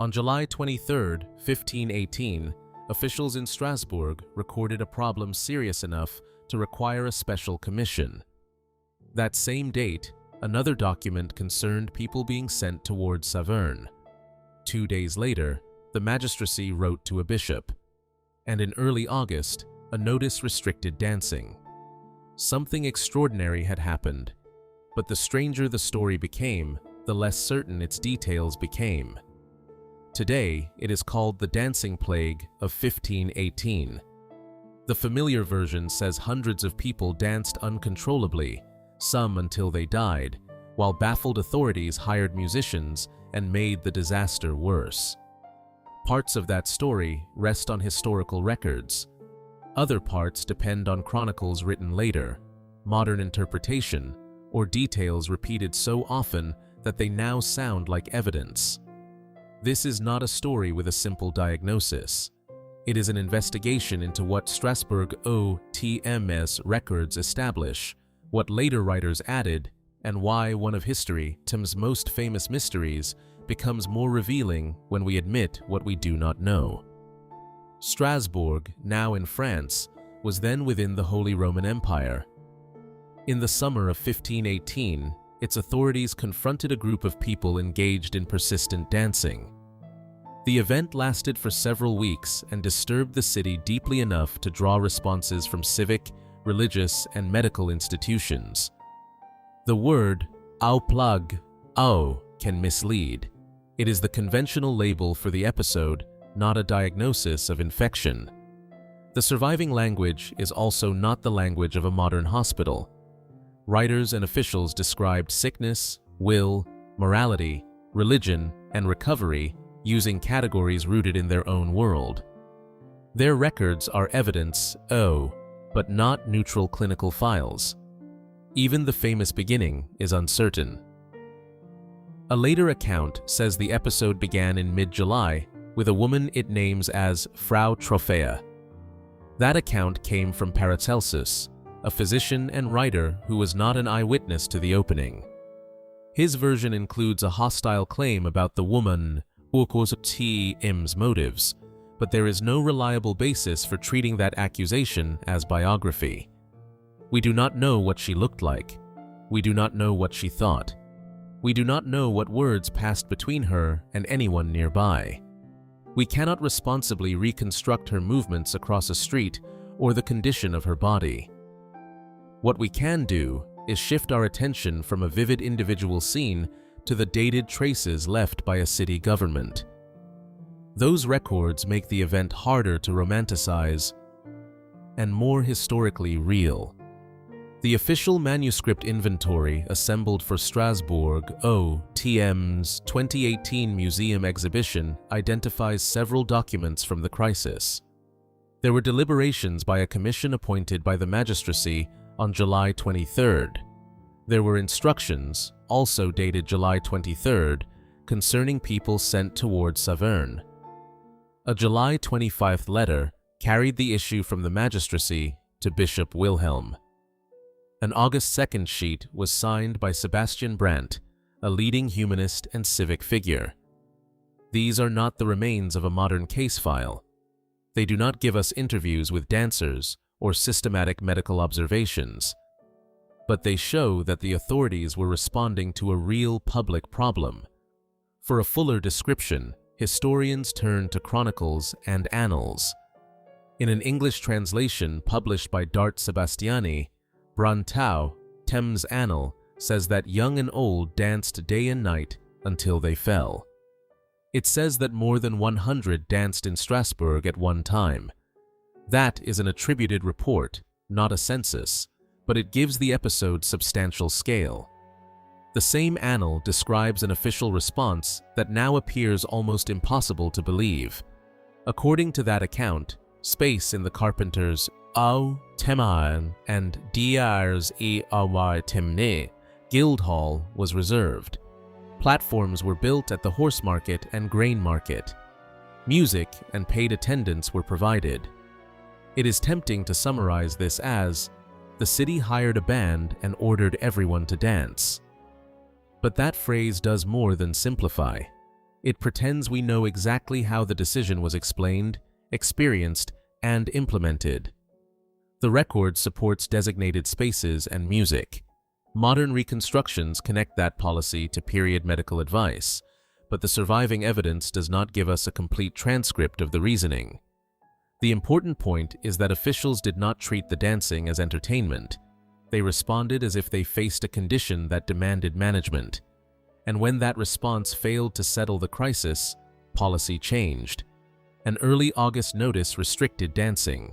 On July 23, 1518, officials in Strasbourg recorded a problem serious enough to require a special commission. That same date, another document concerned people being sent towards Saverne. 2 days later, the magistracy wrote to a bishop, and in early August, a notice restricted dancing. Something extraordinary had happened, but the stranger the story became, the less certain its details became. Today, it is called the Dancing Plague of 1518. The familiar version says hundreds of people danced uncontrollably, some until they died, while baffled authorities hired musicians and made the disaster worse. Parts of that story rest on historical records. Other parts depend on chronicles written later, modern interpretation, or details repeated so often that they now sound like evidence. This is not a story with a simple diagnosis. It is an investigation into what Strasbourg OTMS records establish, what later writers added, and why one of history's most famous mysteries becomes more revealing when we admit what we do not know. Strasbourg, now in France, was then within the Holy Roman Empire. In the summer of 1518, its authorities confronted a group of people engaged in persistent dancing. The event lasted for several weeks and disturbed the city deeply enough to draw responses from civic, religious, and medical institutions. The word "au-plague" can mislead. It is the conventional label for the episode, not a diagnosis of infection. The surviving language is also not the language of a modern hospital. Writers and officials described sickness, will, morality, religion, and recovery using categories rooted in their own world. Their records are evidence, but not neutral clinical files. Even the famous beginning is uncertain. A later account says the episode began in mid-July with a woman it names as Frau Troffea. That account came from Paracelsus, a physician and writer who was not an eyewitness to the opening. His version includes a hostile claim about the woman T's motives, but there is no reliable basis for treating that accusation as biography. We do not know what she looked like. We do not know what she thought. We do not know what words passed between her and anyone nearby. We cannot responsibly reconstruct her movements across a street or the condition of her body. What we can do is shift our attention from a vivid individual scene to the dated traces left by a city government. Those records make the event harder to romanticize and more historically real. The official manuscript inventory assembled for Strasbourg OTM's 2018 museum exhibition identifies several documents from the crisis. There were deliberations by a commission appointed by the magistracy on July 23rd. There were instructions, also dated July 23rd, concerning people sent towards Saverne. A July 25th letter carried the issue from the magistracy to Bishop Wilhelm. An August 2nd sheet was signed by Sebastian Brant, a leading humanist and civic figure. These are not the remains of a modern case file. They do not give us interviews with dancers or systematic medical observations, but they show that the authorities were responding to a real public problem. For a fuller description, historians turn to chronicles and annals. In an English translation published by Dart Sebastiani, Brant's Annal says that young and old danced day and night until they fell. It says that more than 100 danced in Strasbourg at one time. That is an attributed report, not a census, but it gives the episode substantial scale. The same annal describes an official response that now appears almost impossible to believe. According to that account, space in the carpenters' Au Teman and Diars Temne Guild Hall was reserved. Platforms were built at the horse market and grain market. Music and paid attendance were provided. It is tempting to summarize this as, the city hired a band and ordered everyone to dance. But that phrase does more than simplify. It pretends we know exactly how the decision was explained, experienced, and implemented. The record supports designated spaces and music. Modern reconstructions connect that policy to period medical advice, but the surviving evidence does not give us a complete transcript of the reasoning. The important point is that officials did not treat the dancing as entertainment. They responded as if they faced a condition that demanded management. And when that response failed to settle the crisis, policy changed. An early August notice restricted dancing.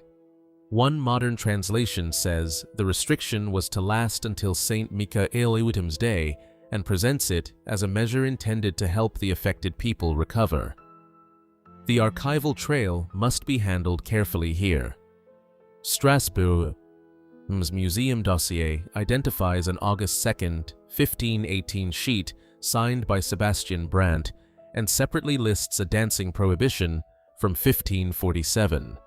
One modern translation says the restriction was to last until Saint Vitus's day and presents it as a measure intended to help the affected people recover. The archival trail must be handled carefully here. Strasbourg's museum dossier identifies an August 2, 1518 sheet signed by Sebastian Brant and separately lists a dancing prohibition from 1547.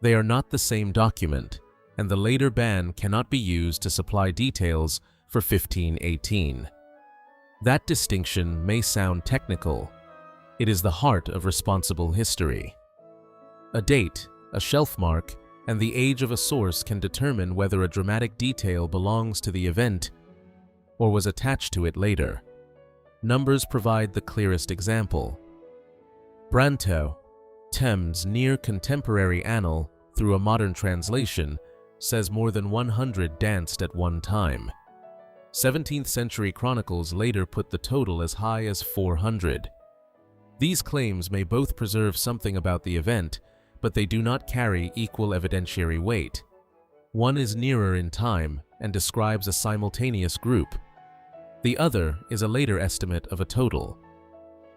They are not the same document, and the later ban cannot be used to supply details for 1518. That distinction may sound technical. It is the heart of responsible history. A date, a shelf mark, and the age of a source can determine whether a dramatic detail belongs to the event or was attached to it later. Numbers provide the clearest example. Brant's near contemporary annal, through a modern translation, says more than 100 danced at one time. 17th century chronicles later put the total as high as 400. These claims may both preserve something about the event, but they do not carry equal evidentiary weight. One is nearer in time and describes a simultaneous group. The other is a later estimate of a total.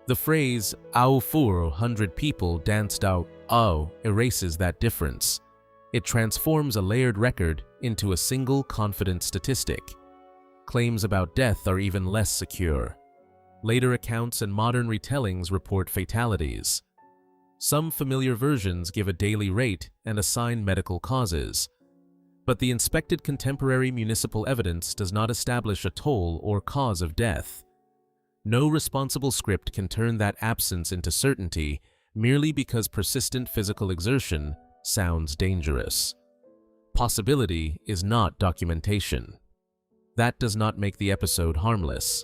The phrase "au 400 people danced out au" erases that difference. It transforms a layered record into a single confident statistic. Claims about death are even less secure. Later accounts and modern retellings report fatalities. Some familiar versions give a daily rate and assign medical causes. But the inspected contemporary municipal evidence does not establish a toll or cause of death. No responsible script can turn that absence into certainty merely because persistent physical exertion sounds dangerous. Possibility is not documentation. That does not make the episode harmless.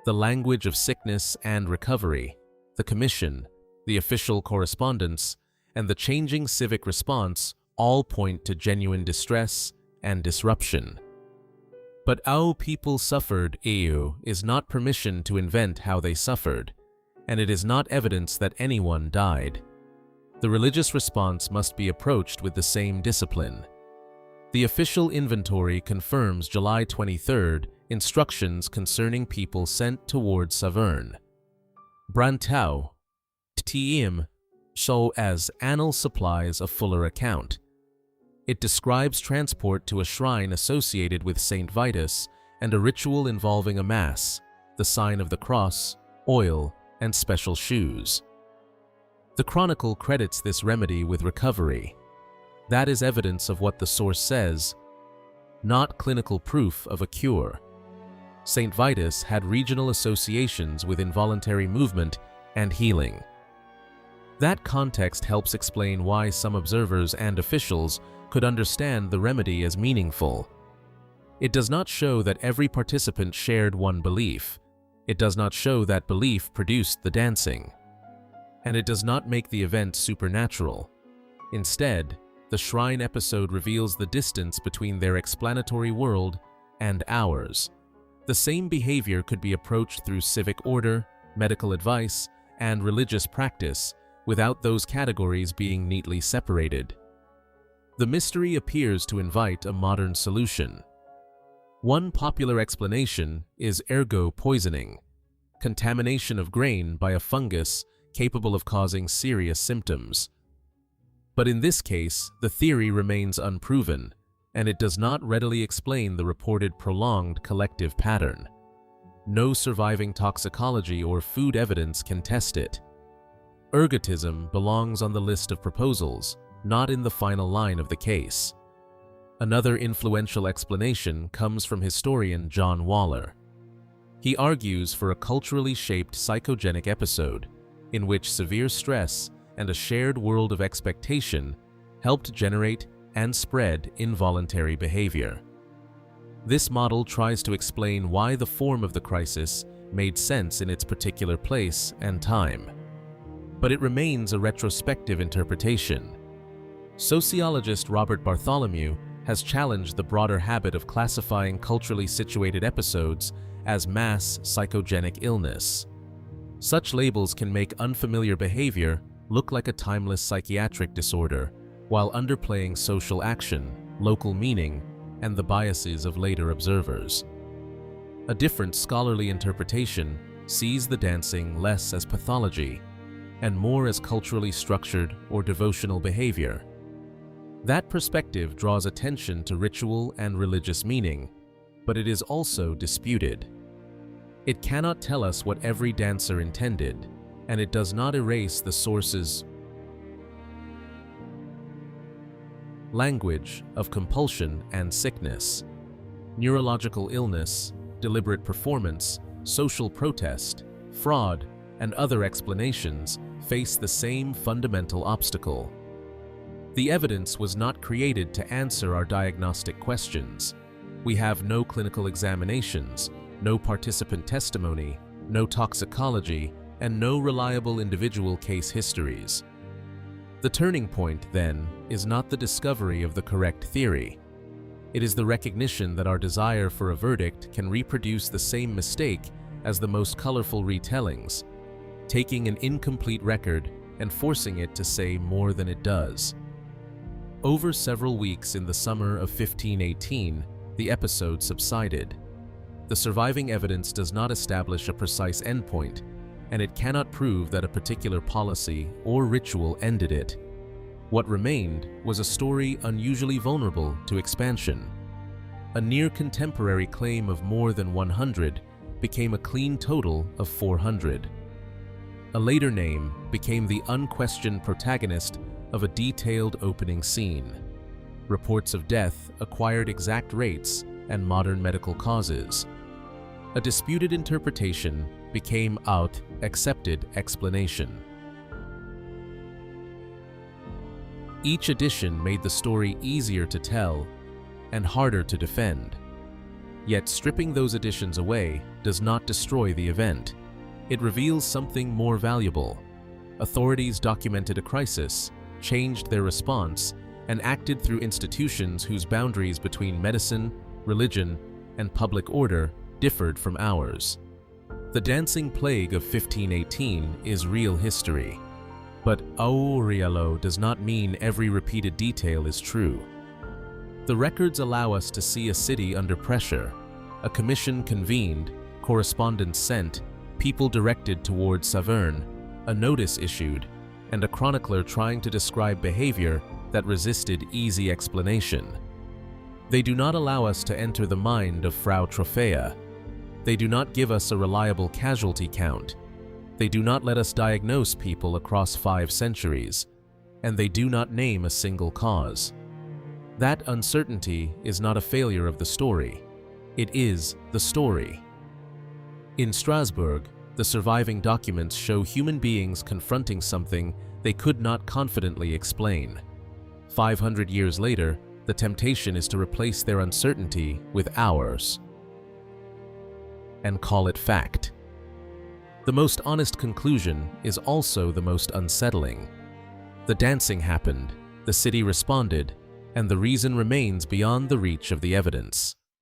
The language of sickness and recovery, the commission, the official correspondence, and the changing civic response all point to genuine distress and disruption. But how people suffered is not permission to invent how they suffered, and it is not evidence that anyone died. The religious response must be approached with the same discipline. The official inventory confirms July 23rd instructions concerning people sent towards Saverne. Brant's show as annal supplies a fuller account. It describes transport to a shrine associated with Saint Vitus and a ritual involving a mass, the sign of the cross, oil, and special shoes. The chronicle credits this remedy with recovery. That is evidence of what the source says, not clinical proof of a cure. Saint Vitus had regional associations with involuntary movement and healing. That context helps explain why some observers and officials could understand the remedy as meaningful. It does not show that every participant shared one belief. It does not show that belief produced the dancing. And it does not make the event supernatural. Instead, the shrine episode reveals the distance between their explanatory world and ours. The same behavior could be approached through civic order, medical advice, and religious practice without those categories being neatly separated. The mystery appears to invite a modern solution. One popular explanation is ergot poisoning, contamination of grain by a fungus capable of causing serious symptoms. But in this case, the theory remains unproven, and it does not readily explain the reported prolonged collective pattern. No surviving toxicology or food evidence can test it. Ergotism belongs on the list of proposals, not in the final line of the case. Another influential explanation comes from historian John Waller. He argues for a culturally shaped psychogenic episode, in which severe stress and a shared world of expectation helped generate and spread involuntary behavior. This model tries to explain why the form of the crisis made sense in its particular place and time. But it remains a retrospective interpretation. Sociologist Robert Bartholomew has challenged the broader habit of classifying culturally situated episodes as mass psychogenic illness. Such labels can make unfamiliar behavior look like a timeless psychiatric disorder, while underplaying social action, local meaning, and the biases of later observers. A different scholarly interpretation sees the dancing less as pathology and more as culturally structured or devotional behavior. That perspective draws attention to ritual and religious meaning, but it is also disputed. It cannot tell us what every dancer intended, and it does not erase the sources, language of compulsion and sickness, neurological illness, deliberate performance, social protest, fraud, and other explanations face the same fundamental obstacle. The evidence was not created to answer our diagnostic questions. We have no clinical examinations, no participant testimony, no toxicology, and no reliable individual case histories. The turning point, then, is not the discovery of the correct theory. It is the recognition that our desire for a verdict can reproduce the same mistake as the most colorful retellings, taking an incomplete record and forcing it to say more than it does. Over several weeks in the summer of 1518, the episode subsided. The surviving evidence does not establish a precise endpoint, and it cannot prove that a particular policy or ritual ended it. What remained was a story unusually vulnerable to expansion. A near-contemporary claim of more than 100 became a clean total of 400. A later name became the unquestioned protagonist of a detailed opening scene. Reports of death acquired exact rates and modern medical causes. A disputed interpretation became accepted explanation. Each addition made the story easier to tell and harder to defend. Yet stripping those additions away does not destroy the event. It reveals something more valuable. Authorities documented a crisis, changed their response, and acted through institutions whose boundaries between medicine, religion, and public order differed from ours. The dancing plague of 1518 is real history, but aurialo does not mean every repeated detail is true. The records allow us to see a city under pressure, a commission convened, correspondence sent, people directed toward Saverne, a notice issued, and a chronicler trying to describe behavior that resisted easy explanation. They do not allow us to enter the mind of Frau Troffea. They do not give us a reliable casualty count. They do not let us diagnose people across 5 centuries, and they do not name a single cause. That uncertainty is not a failure of the story. It is the story. In Strasbourg, the surviving documents show human beings confronting something they could not confidently explain. 500 years later, the temptation is to replace their uncertainty with ours and call it fact. The most honest conclusion is also the most unsettling. The dancing happened, the city responded, and the reason remains beyond the reach of the evidence.